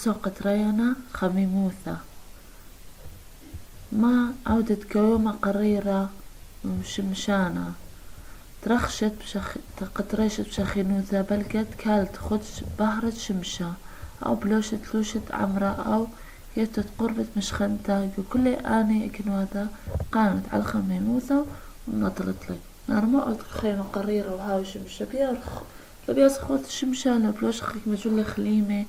حسو قطرينا خميموثة ما عودة قويمة قريرة ومشمشانة ترخشت قطريشت بشخينوثة بلقت كالت خدش بهرت شمشة أو بلوشت عمرة أو يتت قربت مشخنتا وكل آني إكنواتا قامت على خميموثة ونطلت لي نارما خيمة قريرة وهاو شمشة لو بيسخوت الشمشة لو بلوش خيك مجولة خليمة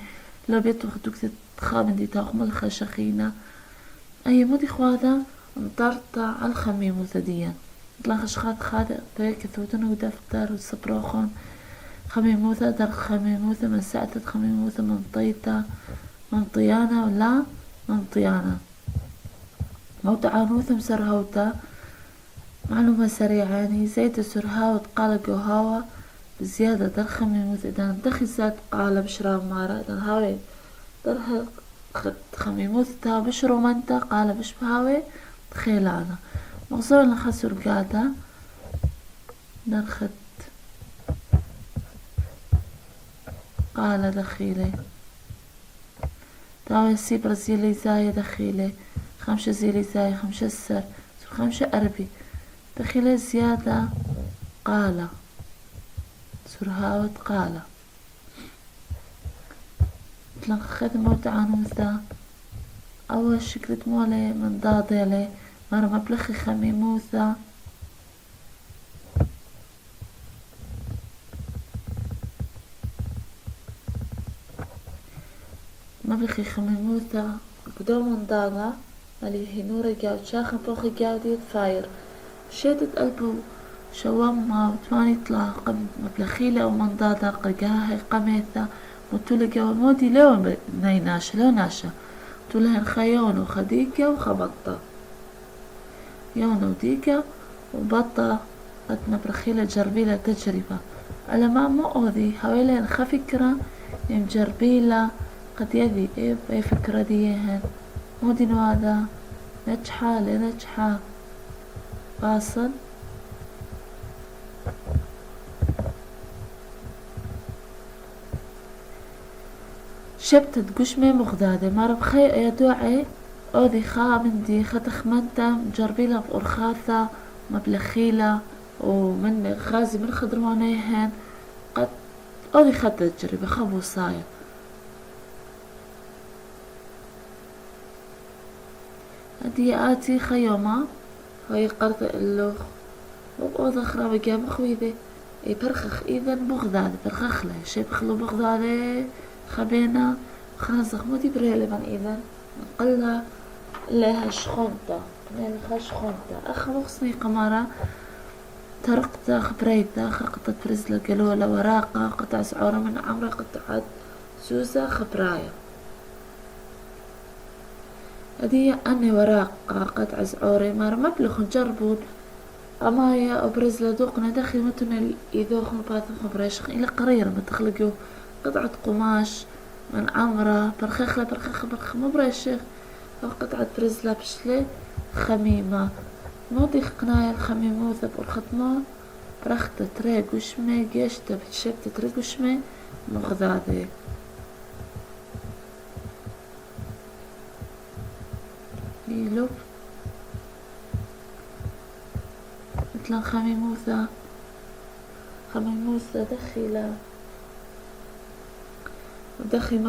لو بيتوخ دوكت تخامن دي تاخ ملخة شخينة أي مودي خواذا انطرتا على الخميموثة ديا تلاخش خاد بيك ثوتن ودفتر وصبروخون خميموثة در خميموثة من ساعتت خميموثة من طيتا من طيانة ولا من طيانة موت عانوثة مسرهوتا معلومة سريعة يعني زيت سرهاو تقال قوهاوة بزيادة در خميموثة إذا دخزت قال بشرا مارا إذا هاوي در خميموثة بشرو منتا قال بشبهاوي تخيلانا مغزور نخسر قادة نرخد قال دخيلي تاوي سي برازيلي زاي دخيلي خمسة زيلي زاي خمسة السر خمسة أربي دخيلي زيادة قال سرهاوت قال تلقى خدمة وتعانوثة أول شكلت مولي من ضاضيلي مرة مبلخي خميموثة مبلخي خميموثة قدوم من ضاغة اللي هي نورة جاود شاخن فوخي جاودي فاير شدت قلبه شوامها وتواني طلاق مبلخيلة ومن ضاضة قرقاها قميثة وتولقى ومودي لو ناشا لو ناشا تولهن خيون وخديكة وخبطة يونا وديكة وبطة قد مبرخيلة جربيلة تجربة على ما مؤذي حوالين خفكرة مجربيلة قد يذي اي فكرة ديهن مودي نوادا نجحة لنجحة باصل شبتت قشمة مغدادة مار بخي يدوعي أوذي خامندي ختخمنتا مجربيلة بأرخاثة مبلخيلة ومن غازي من خضروانيهن قد أوذي خد تجربة خبو صاير هدي آتي خيومة هاي قرط اللوخ وبأوذى أخرى بقام خويذي اي برخخ إذا بغدادة برخخ له شي بخلو بغدادة خبينا خازق مودي بريلي من إذا نقلها لها شخونتا لها شخونتا أخا مخصني قمارة ترقتا خبريتا خرقتا برزلة قلولة وراقة قطع سعورة من عمرة قطعت سوزة خبراية هدي أني وراقة قطع سعوري مار مبلغ نجربون أمايا أو برزلة دوقنا دخي متن إذوخ مباثم خبريش إلى قريرة ما تخلقوا قطعة قماش من عمرة برخخلة برخخ مبرشخ أو قطعة برزلة بشلي خميمة مودي قناية الخميموثة بالخطمة برختة تريق وشمي قيشتة بتشبتة تريق وشمي مغذاذي يلوب مثل خميموثة دخيلة ودخي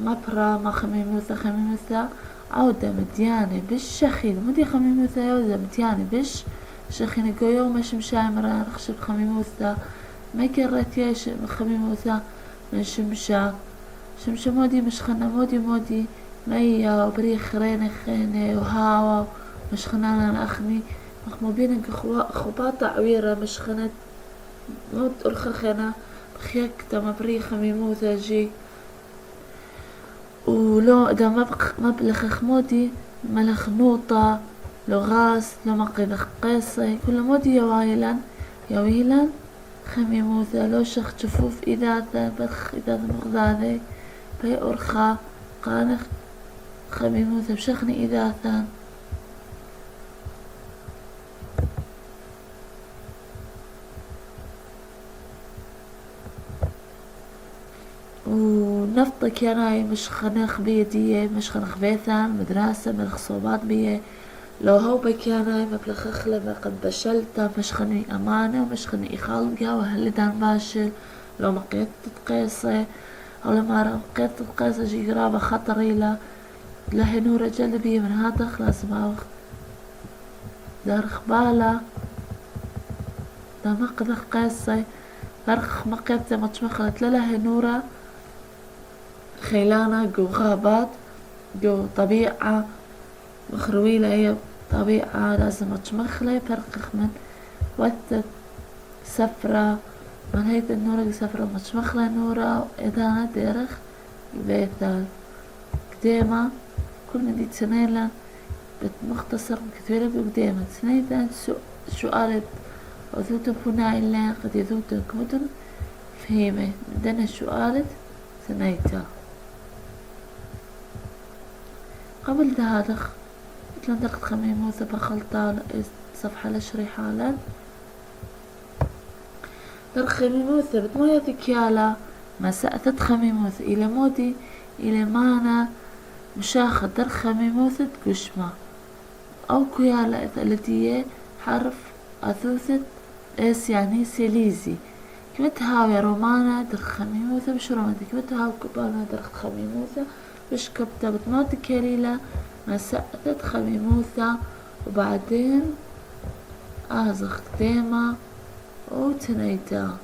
مبرة ما خميموثة عودة مديانة بالشخيل مدي خميموثة عودة مديانة بش شخينة قويو مش مشامرة رخشب خميموثة ما كرت ياش خميموثة من شمشة مودي مش خنا مودي مية وبريخ خينة وهاوة مش خنانا أخني مخموبين خباطة عويرة مش خنت موت أرخخنا بخيك تما بريخ ميموثة جي ولو إذا مبلخ خمودي ملخ نوطة لو غاس لو مقيدخ قيصي كل مودي يويلا خميموثة لو شخ جفوف إذا بخ إذا مغذاذي بي أرخا قانخ خميموثة بشخني إذا ثان ونفطك يناي مش خنخ بيديه مش خنخ بيثان مدرسة من خصوبات بيه لو هو بكياناي مبلغ لما قد بشلتا مش خني أمانة ومش خني إخالقها وهلدان باشل لو مقيت تقيسي أو لما مقيت تقيسي جي قرابة خطري لا لهي نورة جلبية من هذا خلاص ما دار خبالة دا مقدخ قيسي دارخ مقيت مطمخلت لهي نورة خيلانا جو غابات جو طبيعة مخرويلة هي طبيعة لازم تشمخلي فرقخ من وقت سفرة من هيت النورة سفرة متشمخلة نورة إذا ديرخ البيتال قديمة كل من دي تسنيلا بتمختصر كثيرة بقديمة تسنيدا سؤالت وذوتن فنايلا قد يذوتن كمدن فهيمة دنا سؤالت سنيتا قبل دهادخ مثل درخت خميموثة بخلطة صفحة لشري حالا درخ خميموثة بتموية ذكيالة ما سأتت خميموثة إلى مودي إلى مانا مشاخة درخ خميموثة قشمة أو كيالة التي حرف أثوثة إس يعني سيليزي كمتها يا رومانا درخ خميموثة مش رومانتي كمتها وكبالنا درخ خميموثة مش كبتة بتموت كليلة ما سأتت خميموثة وبعدين آزخ قديمة وتنيتا